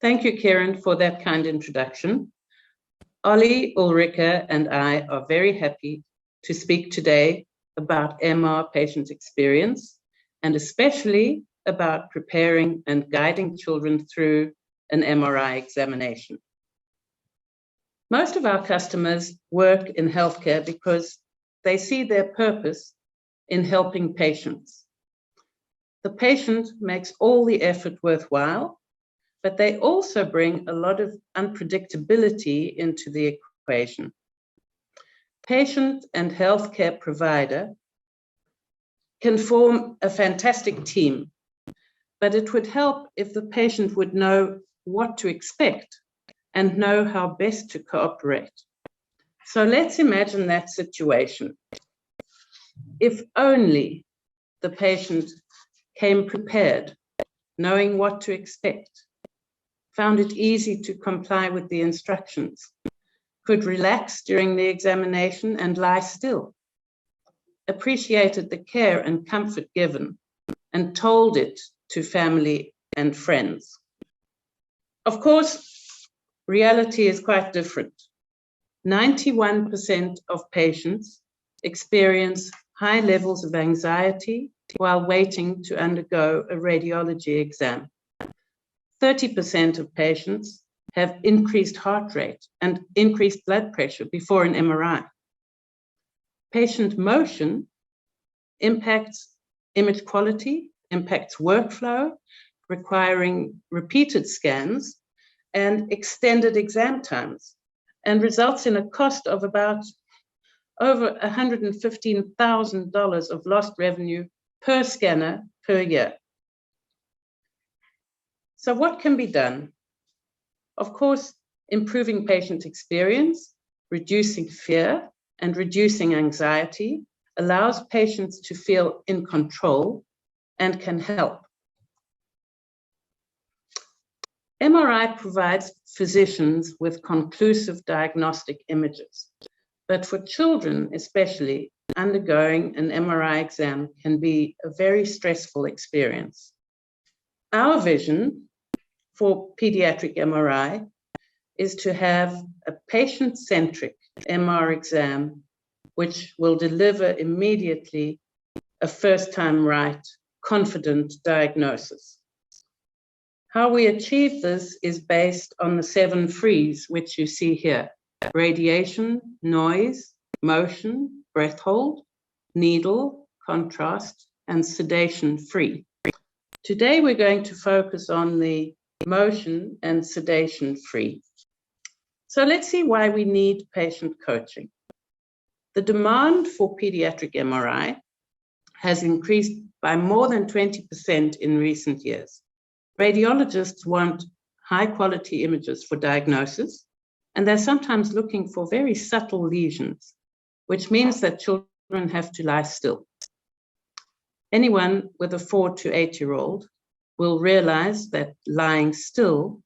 Thank you, Karen, for that kind introduction. Ollie, Ulrika, and I are very happy to speak today about MR patient experience, and especially about preparing and guiding children through an MRI examination. Most of our customers work in healthcare because they see their purpose in helping patients. The patient makes all the effort worthwhile, but they also bring a lot of unpredictability into the equation. Patient and healthcare provider can form a fantastic team, but it would help if the patient would know what to expect and know how best to cooperate. So let's imagine that situation. If only the patient came prepared, knowing what to expect, found it easy to comply with the instructions, could relax during the examination and lie still, appreciated the care and comfort given, and told it to family and friends. Of course, reality is quite different. 91% of patients experience high levels of anxiety while waiting to undergo a radiology exam. 30% of patients have increased heart rate and increased blood pressure before an MRI. Patient motion impacts image quality, impacts workflow, requiring repeated scans and extended exam times, and results in a cost of about over $115,000 of lost revenue per scanner per year. So what can be done? Of course, improving patient experience, reducing fear, and reducing anxiety allows patients to feel in control and can help. MRI provides physicians with conclusive diagnostic images, but for children especially, undergoing an MRI exam can be a very stressful experience. Our vision for pediatric MRI is to have a patient-centric MR exam which will deliver immediately a first-time right, confident diagnosis. How we achieve this is based on the 7 frees, which you see here: radiation, noise, motion, breath hold, needle, contrast, and sedation free. Today, we're going to focus on the motion and sedation free. So let's see why we need patient coaching. The demand for pediatric MRI has increased by more than 20% in recent years. Radiologists want high quality images for diagnosis, and they're sometimes looking for very subtle lesions, which means that children have to lie still. Anyone with a 4 to 8-year-old will realize that lying still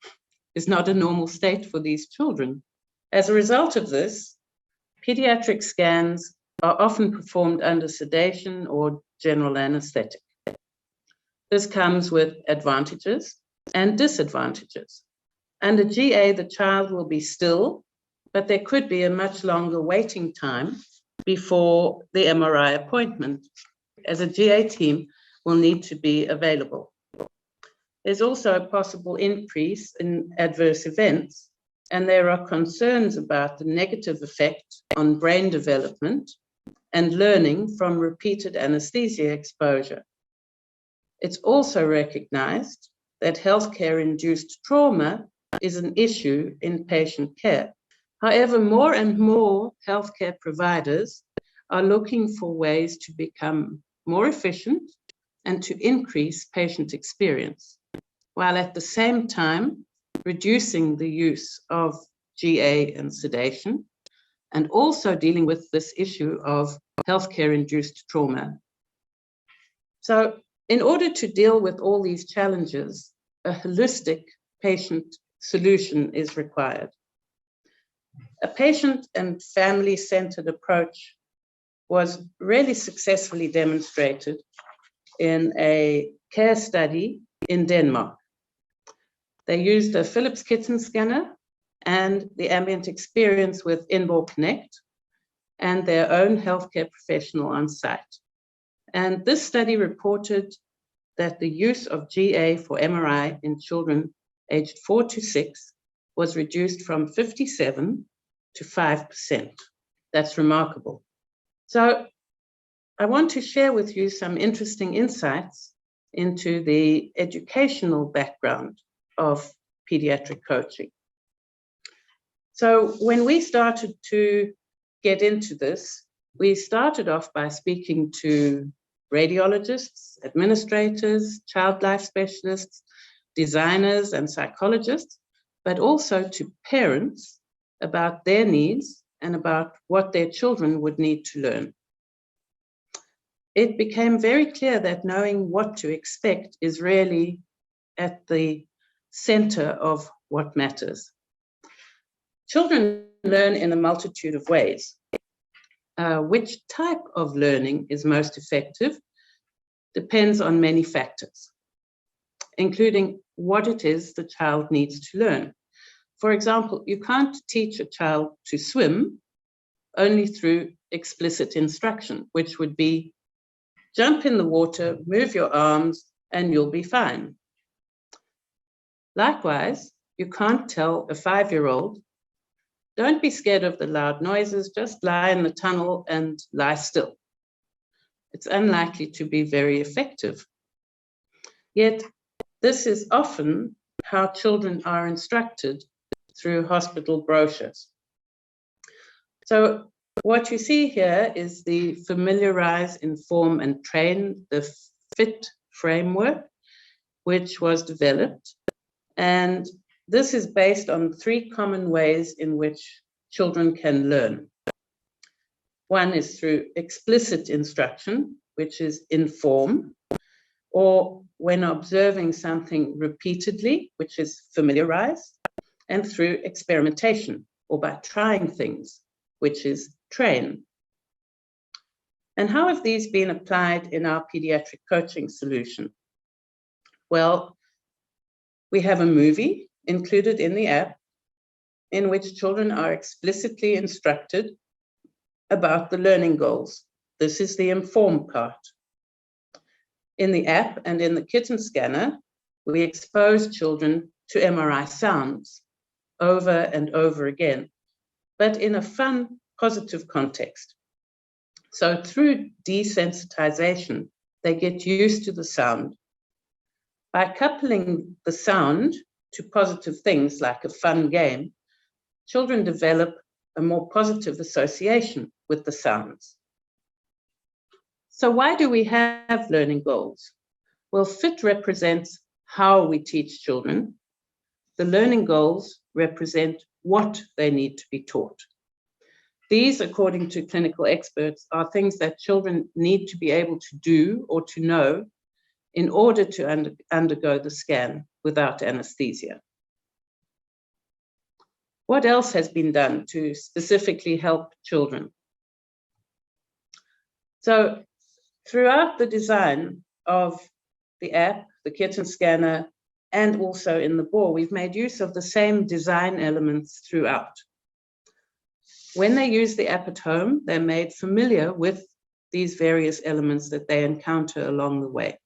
is not a normal state for these children. As a result of this, pediatric scans are often performed under sedation or general anesthetic. This comes with advantages and disadvantages. Under GA, the child will be still, but there could be a much longer waiting time before the MRI appointment, as a GA team will need to be available. There's also a possible increase in adverse events, and there are concerns about the negative effect on brain development and learning from repeated anesthesia exposure. It's also recognized that healthcare-induced trauma is an issue in patient care. However, more and more healthcare providers are looking for ways to become more efficient and to increase patient experience, while at the same time reducing the use of GA and sedation, and also dealing with this issue of healthcare-induced trauma. So in order to deal with all these challenges, a holistic patient solution is required. A patient and family-centered approach was really successfully demonstrated in a care study in Denmark. They used a Philips kitten scanner and the ambient experience with Inborg Connect and their own healthcare professional on site. And this study reported that the use of GA for MRI in children aged 4 to 6 was reduced from 57 to 5%. That's remarkable. So I want to share with you some interesting insights into the educational background of pediatric coaching. So when we started to get into this, we started off by speaking to radiologists, administrators, child life specialists, designers, and psychologists, but also to parents about their needs and about what their children would need to learn. It became very clear that knowing what to expect is really at the center of what matters. Children learn in a multitude of ways. Which type of learning is most effective depends on many factors, including what it is the child needs to learn. For example, you can't teach a child to swim only through explicit instruction, which would be jump in the water, move your arms, and you'll be fine. Likewise, you can't tell a 5-year-old, don't be scared of the loud noises, just lie in the tunnel and lie still. It's unlikely to be very effective. Yet, this is often how children are instructed through hospital brochures. So what you see here is the Familiarize, Inform, and Train, the FIT framework, which was developed. And this is based on 3 common ways in which children can learn. One is through explicit instruction, which is inform, or when observing something repeatedly, which is familiarize, and through experimentation, or by trying things, which is train. And how have these been applied in our pediatric coaching solution? Well, we have a movie included in the app in which children are explicitly instructed about the learning goals. This is the inform part. In the app and in the kitten scanner, we expose children to MRI sounds over and over again, but in a fun, positive context. So through desensitization, they get used to the sound. By coupling the sound to positive things like a fun game, children develop a more positive association with the sounds. So why do we have learning goals? Well, FIT represents how we teach children. The learning goals represent what they need to be taught. These, according to clinical experts, are things that children need to be able to do or to know in order to undergo the scan without anesthesia. What else has been done to specifically help children? So throughout the design of the app, the kitten scanner, and also in the bore, we've made use of the same design elements throughout. When they use the app at home, they're made familiar with these various elements that they encounter along the way.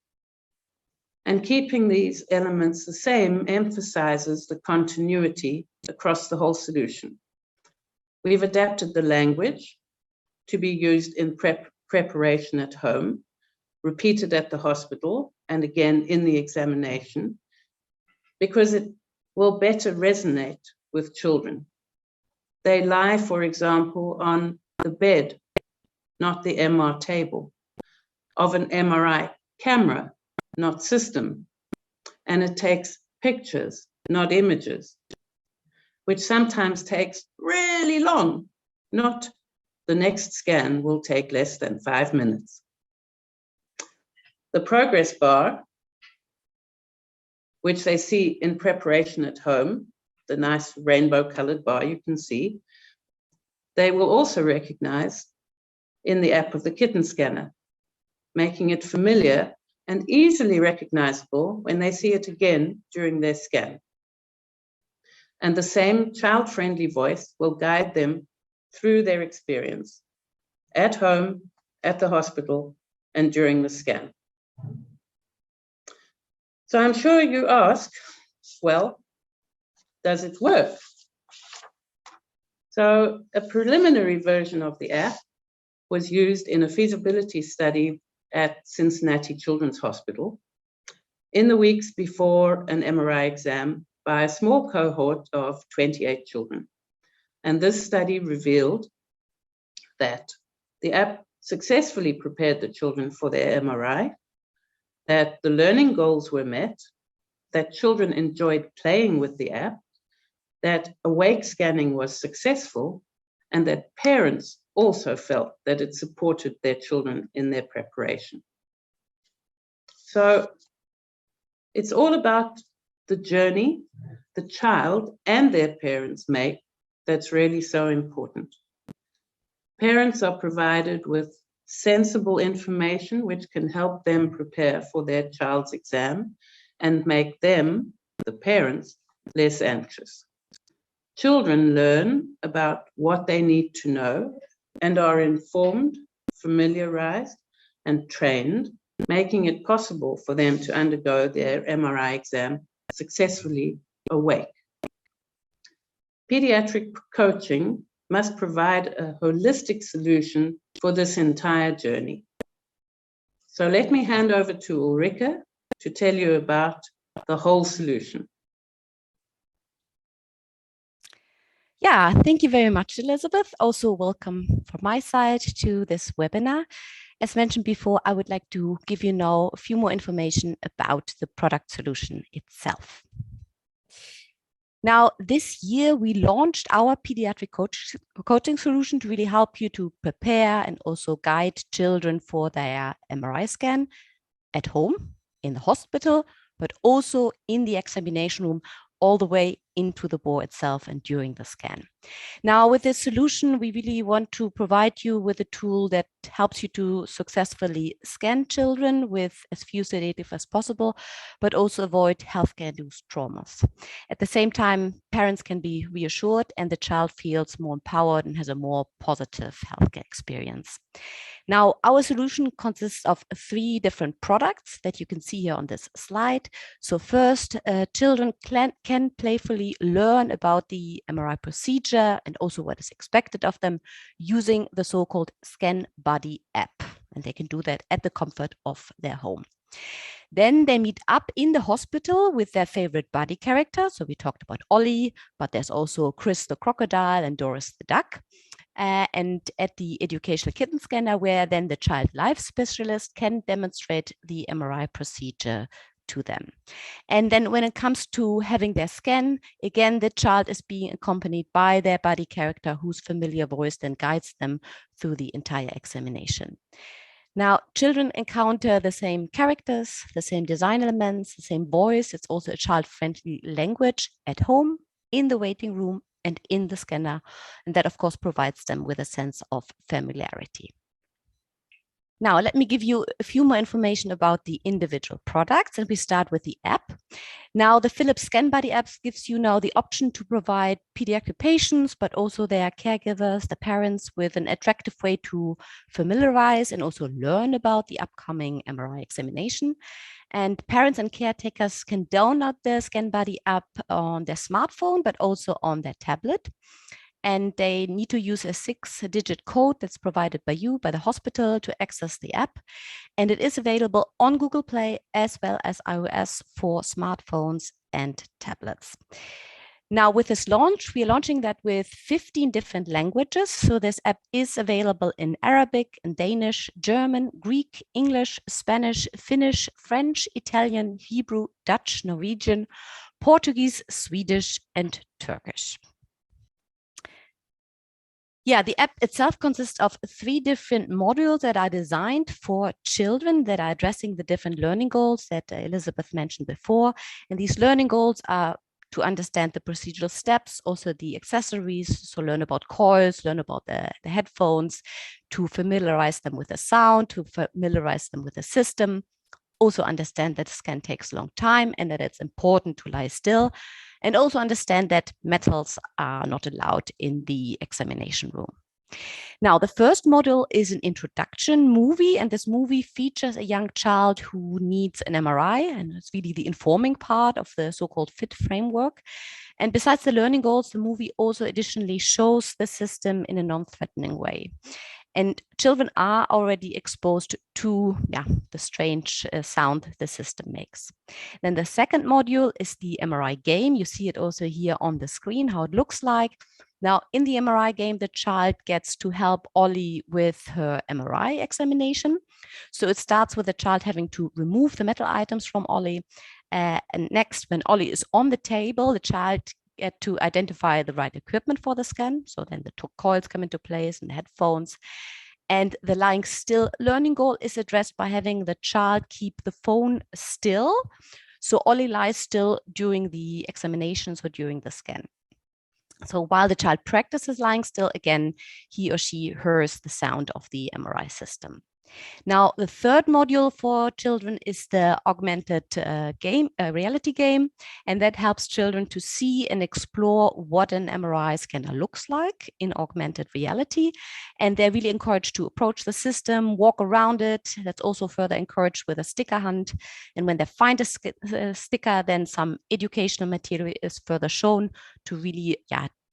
And keeping these elements the same emphasizes the continuity across the whole solution. We've adapted the language to be used in preparation at home, repeated at the hospital, and again in the examination, because it will better resonate with children. They lie, for example, on the bed, not the MR table, of an MRI camera, not system, and it takes pictures, not images, which sometimes takes really long, not the next scan will take less than 5 minutes. The progress bar, which they see in preparation at home, the nice rainbow-colored bar you can see, they will also recognize in the app of the kitten scanner, making it familiar and easily recognizable when they see it again during their scan. and the same child-friendly voice will guide them through their experience at home, at the hospital, and during the scan. So I'm sure you ask, well, does it work? So a preliminary version of the app was used in a feasibility study at Cincinnati Children's Hospital in the weeks before an MRI exam by a small cohort of 28 children. And this study revealed that the app successfully prepared the children for their MRI, that the learning goals were met, that children enjoyed playing with the app, that awake scanning was successful, and that parents also felt that it supported their children in their preparation. So it's all about the journey the child and their parents make that's really so important. Parents are provided with sensible information which can help them prepare for their child's exam and make them, the parents, less anxious. Children learn about what they need to know and are informed, familiarized, and trained, making it possible for them to undergo their MRI exam successfully awake. Pediatric coaching must provide a holistic solution for this entire journey. So let me hand over to Ulrike to tell you about the whole solution. Yeah, thank you very much, Elizabeth. Also welcome from my side to this webinar. As mentioned before, I would like to give you now a few more information about the product solution itself. Now, this year we launched our pediatric coaching solution to really help you to prepare and also guide children for their MRI scan at home, in the hospital, but also in the examination room, all the way into the bore itself and during the scan. Now, with this solution, we really want to provide you with a tool that helps you to successfully scan children with as few sedatives as possible, but also avoid healthcare-induced traumas. At the same time, parents can be reassured and the child feels more empowered and has a more positive healthcare experience. Now, our solution consists of 3 different products that you can see here on this slide. So first, children can playfully learn about the MRI procedure and also what is expected of them using the so-called Scan Buddy app. And they can do that at the comfort of their home. Then they meet up in the hospital with their favorite buddy character. So we talked about Ollie, but there's also Chris the crocodile and Doris the duck. And at the educational kitten scanner, where then the child life specialist can demonstrate the MRI procedure to them. And then when it comes to having their scan, again, the child is being accompanied by their buddy character whose familiar voice then guides them through the entire examination. Now, children encounter the same characters, the same design elements, the same voice. It's also a child-friendly language at home, in the waiting room, and in the scanner. And that, of course, provides them with a sense of familiarity. Now, let me give you a few more information about the individual products, and we start with the app. Now, the Philips Scan Buddy app gives you now the option to provide pediatric patients, but also their caregivers, the parents, with an attractive way to familiarize and also learn about the upcoming MRI examination. And parents and caretakers can download the Scan Buddy app on their smartphone, but also on their tablet. And they need to use a 6-digit code that's provided by you, by the hospital, to access the app. And it is available on Google Play as well as iOS for smartphones and tablets. Now, with this launch, we are launching that with 15 different languages. So this app is available in Arabic, in Danish, German, Greek, English, Spanish, Finnish, French, Italian, Hebrew, Dutch, Norwegian, Portuguese, Swedish, and Turkish. Yeah, the app itself consists of 3 different modules that are designed for children that are addressing the different learning goals that Elizabeth mentioned before. And these learning goals are to understand the procedural steps, also the accessories, so learn about coils, learn about the headphones, to familiarize them with the sound, to familiarize them with the system, also understand that the scan takes a long time and that it's important to lie still, and also understand that metals are not allowed in the examination room. Now, the first module is an introduction movie, and this movie features a young child who needs an MRI, and it's really the informing part of the so-called FIT framework. And besides the learning goals, the movie also additionally shows the system in a non-threatening way. And children are already exposed to the strange sound the system makes. Then the second module is the MRI game. You see it also here on the screen, how it looks like. Now, in the MRI game, the child gets to help Ollie with her MRI examination. So it starts with the child having to remove the metal items from Ollie. And next, when Ollie is on the table, the child get to identify the right equipment for the scan. So then the coils come into place and the headphones. And the lying still learning goal is addressed by having the child keep the phone still. So Ollie lies still during the examinations or during the scan. So while the child practices lying still, again, he or she hears the sound of the MRI system. Now, the third module for children is the augmented reality game, and that helps children to see and explore what an MRI scanner looks like in augmented reality. And they're really encouraged to approach the system, walk around it. That's also further encouraged with a sticker hunt. And when they find a sticker, then some educational material is further shown to really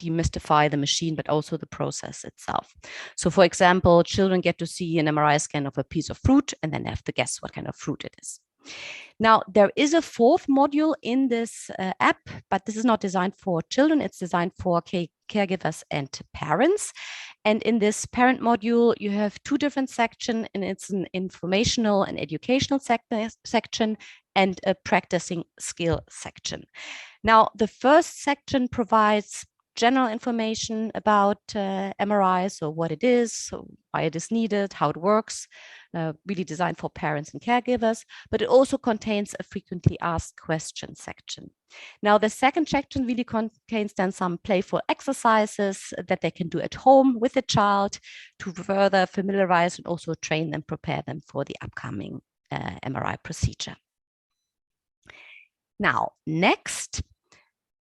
demystify the machine, but also the process itself. So for example, children get to see an MRI scan of a piece of fruit, and then they have to guess what kind of fruit it is. Now, there is a fourth module in this app, but this is not designed for children. It's designed for caregivers and parents. And in this parent module, you have two different sections, and it's an informational and educational section and a practicing skill section. Now, the first section provides general information about MRI, so what it is, so why it is needed, how it works, really designed for parents and caregivers, but it also contains a frequently asked questions section. Now, the second section really contains then some playful exercises that they can do at home with the child to further familiarize and also train them, prepare them for the upcoming MRI procedure. Now, next,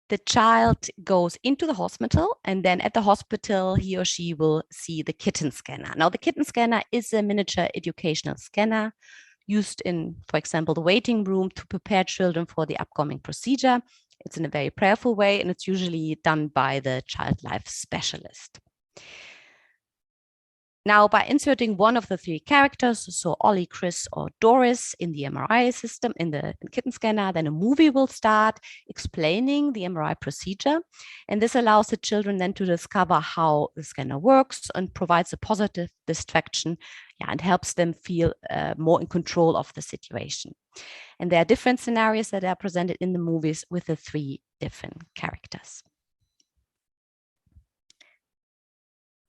the child goes into the hospital, and then at the hospital, he or she will see the kitten scanner. Now, the kitten scanner is a miniature educational scanner used in, for example, the waiting room to prepare children for the upcoming procedure. It's in a very prayerful way, and it's usually done by the child life specialist. Now, by inserting one of the three characters, so Ollie, Chris, or Doris, in the MRI system, in the kitten scanner, then a movie will start explaining the MRI procedure. And this allows the children then to discover how the scanner works and provides a positive distraction, and helps them feel more in control of the situation. And there are different scenarios that are presented in the movies with the three different characters.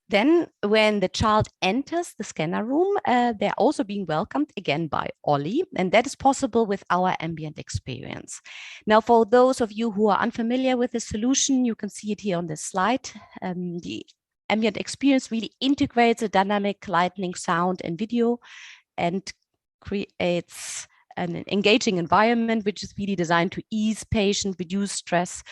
Then when the child enters the scanner room, they're also being welcomed again by Ollie, and that is possible with our ambient experience. Now, for those of you who are unfamiliar with the solution, you can see it here on this slide. The ambient experience really integrates a dynamic lighting, sound, and video, and creates an engaging environment, which is really designed to ease patient, reduce stress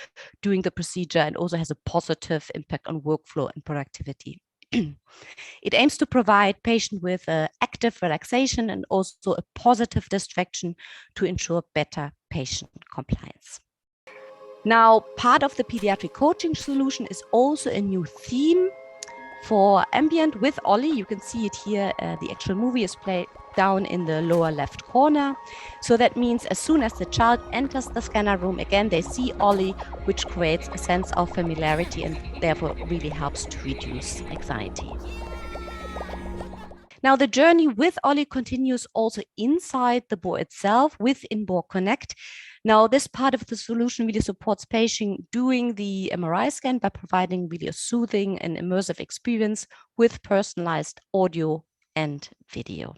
during the procedure, and also has a positive impact on workflow and productivity. It aims to provide patients with active relaxation and also a positive distraction to ensure better patient compliance. Now, part of the pediatric coaching solution is also a new theme for ambient with Ollie. You can see it here. The actual movie is played down in the lower left corner. So that means as soon as the child enters the scanner room, again, they see Ollie, which creates a sense of familiarity and therefore really helps to reduce anxiety. Now, the journey with Ollie continues also inside the BOR itself within BOR Connect. Now, this part of the solution really supports patients doing the MRI scan by providing really a soothing and immersive experience with personalized audio and video.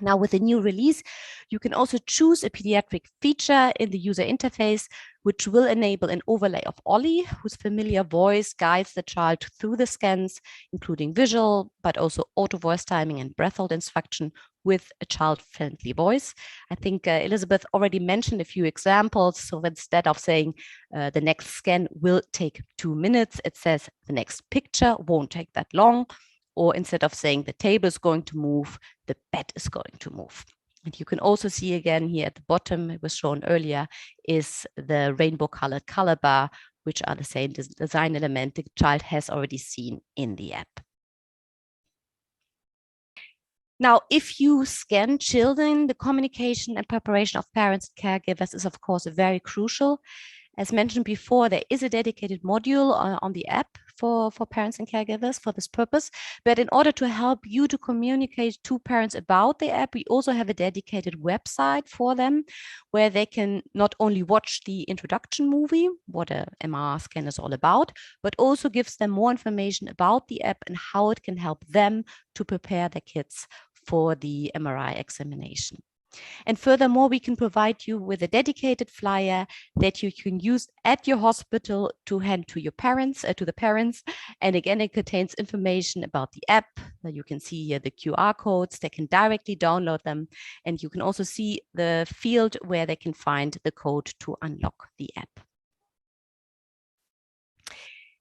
Now, with the new release, you can also choose a pediatric feature in the user interface, which will enable an overlay of Ollie, whose familiar voice guides the child through the scans, including visual, but also auto voice timing and breath hold instruction with a child-friendly voice. I think Elizabeth already mentioned a few examples. So instead of saying the next scan will take 2 minutes, it says the next picture won't take that long. Or instead of saying the table is going to move, the bed is going to move. And you can also see again here at the bottom, it was shown earlier, is the rainbow colored color bar, which are the same design element the child has already seen in the app. Now, if you scan children, the communication and preparation of parents and caregivers is, of course, very crucial. As mentioned before, there is a dedicated module on the app for parents and caregivers for this purpose. But in order to help you to communicate to parents about the app, we also have a dedicated website for them where they can not only watch the introduction movie, what a MRI scan is all about, but also gives them more information about the app and how it can help them to prepare their kids for the MRI examination. And furthermore, we can provide you with a dedicated flyer that you can use at your hospital to hand to your parents, to the parents. And again, it contains information about the app. You can see here the QR codes. They can directly download them. And you can also see the field where they can find the code to unlock the app.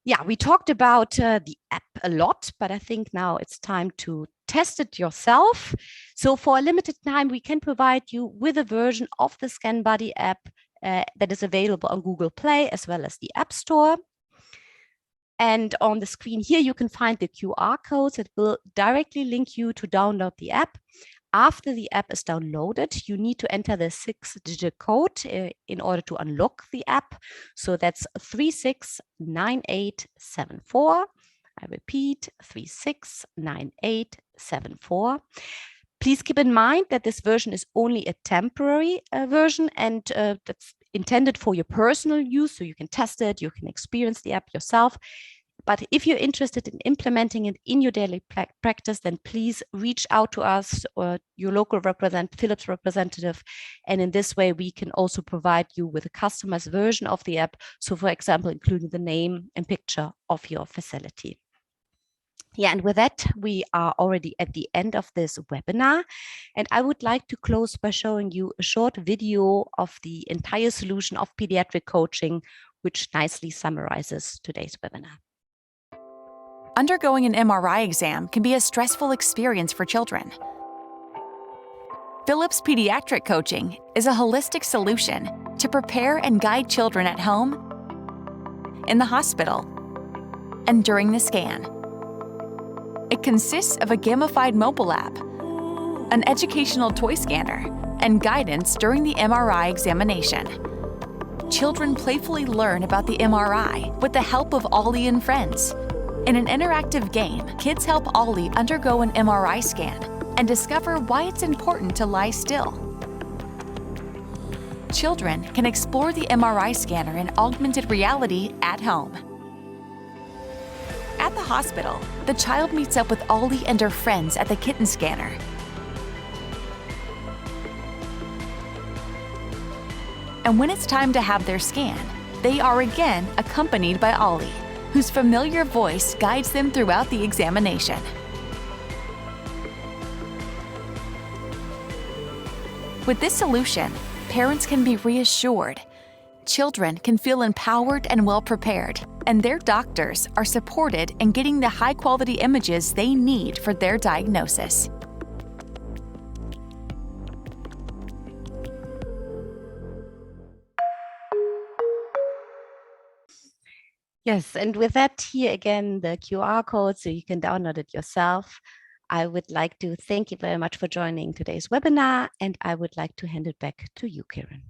Yeah, we talked about the app a lot, but I think now it's time to test it yourself. So for a limited time, we can provide you with a version of the ScanBuddy app that is available on Google Play as well as the App Store. And on the screen here, you can find the QR codes that will directly link you to download the app. After the app is downloaded, you need to enter the 6-digit code in order to unlock the app. So that's 369874. I repeat, 369874. Please keep in mind that this version is only a temporary version, and that's intended for your personal use. So you can test it, you can experience the app yourself. But if you're interested in implementing it in your daily practice, then please reach out to us or your local Philips representative. And in this way, we can also provide you with a customized version of the app. So for example, including the name and picture of your facility. Yeah, and with that, we are already at the end of this webinar. And I would like to close by showing you a short video of the entire solution of pediatric coaching, which nicely summarizes today's webinar. Undergoing an MRI exam can be a stressful experience for children. Philips Pediatric Coaching is a holistic solution to prepare and guide children at home, in the hospital, and during the scan. It consists of a gamified mobile app, an educational toy scanner, and guidance during the MRI examination. Children playfully learn about the MRI with the help of Ollie and friends. In an interactive game, kids help Ollie undergo an MRI scan and discover why it's important to lie still. Children can explore the MRI scanner in augmented reality at home. At the hospital, the child meets up with Ollie and her friends at the kitten scanner. And when it's time to have their scan, they are again accompanied by Ollie, whose familiar voice guides them throughout the examination. With this solution, parents can be reassured. Children can feel empowered and well prepared, and their doctors are supported in getting the high-quality images they need for their diagnosis. Yes, and with that, here again, the QR code, so you can download it yourself. I would like to thank you very much for joining today's webinar, and I would like to hand it back to you, Karen.